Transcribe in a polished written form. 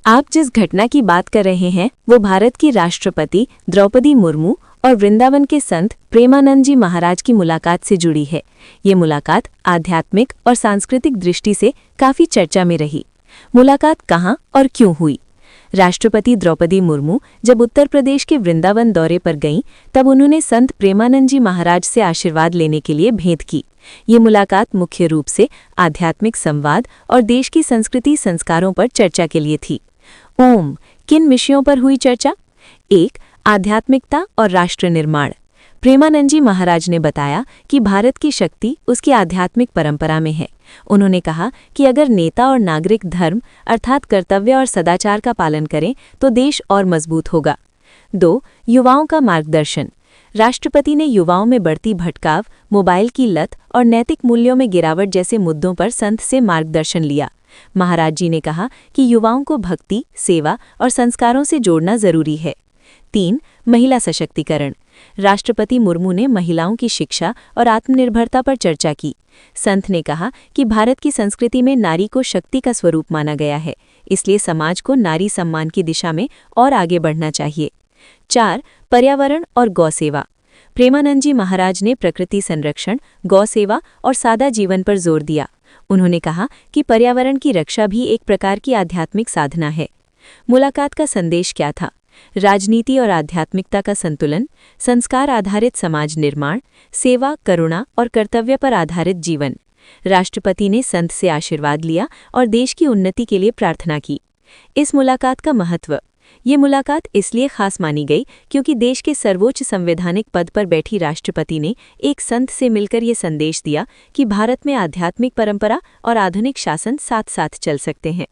आप जिस घटना की बात कर रहे हैं वो भारत की राष्ट्रपति द्रौपदी मुर्मू और वृंदावन के संत प्रेमानंद जी महाराज की मुलाकात से जुड़ी है। ये मुलाकात आध्यात्मिक और सांस्कृतिक दृष्टि से काफी चर्चा में रही। मुलाकात कहाँ और क्यों हुई? राष्ट्रपति द्रौपदी मुर्मू जब उत्तर प्रदेश के वृंदावन दौरे पर गईं, तब उन्होंने संत प्रेमानंद जी महाराज से आशीर्वाद लेने के लिए भेंट की। ये मुलाकात मुख्य रूप से आध्यात्मिक संवाद और देश की संस्कृति संस्कारों पर चर्चा के लिए थी। किन विषयों पर हुई चर्चा? 1. आध्यात्मिकता और राष्ट्र निर्माण। प्रेमानंद जी महाराज ने बताया कि भारत की शक्ति उसकी आध्यात्मिक परंपरा में है। उन्होंने कहा कि अगर नेता और नागरिक धर्म अर्थात कर्तव्य और सदाचार का पालन करें तो देश और मजबूत होगा। 2. युवाओं का मार्गदर्शन। राष्ट्रपति ने युवाओं में बढ़ती भटकाव, मोबाइल की लत और नैतिक मूल्यों में गिरावट जैसे मुद्दों पर संत से मार्गदर्शन लिया। महाराज जी ने कहा कि युवाओं को भक्ति, सेवा और संस्कारों से जोड़ना जरूरी है। 3. महिला सशक्तिकरण। राष्ट्रपति मुर्मू ने महिलाओं की शिक्षा और आत्मनिर्भरता पर चर्चा की। संत ने कहा कि भारत की संस्कृति में नारी को शक्ति का स्वरूप माना गया है, इसलिए समाज को नारी सम्मान की दिशा में और आगे बढ़ना चाहिए। 4. पर्यावरण और गौसेवा। प्रेमानंद जी महाराज ने प्रकृति संरक्षण, गौसेवा और सादा जीवन पर जोर दिया। उन्होंने कहा कि पर्यावरण की रक्षा भी एक प्रकार की आध्यात्मिक साधना है। मुलाकात का संदेश क्या था? राजनीति और आध्यात्मिकता का संतुलन, संस्कार आधारित समाज निर्माण, सेवा, करुणा और कर्तव्य पर आधारित जीवन। राष्ट्रपति ने संत से आशीर्वाद लिया और देश की उन्नति के लिए प्रार्थना की। इस मुलाकात का महत्व। ये मुलाकात इसलिए खास मानी गई क्योंकि देश के सर्वोच्च संवैधानिक पद पर बैठी राष्ट्रपति ने एक संत से मिलकर ये संदेश दिया कि भारत में आध्यात्मिक परंपरा और आधुनिक शासन साथ साथ चल सकते हैं।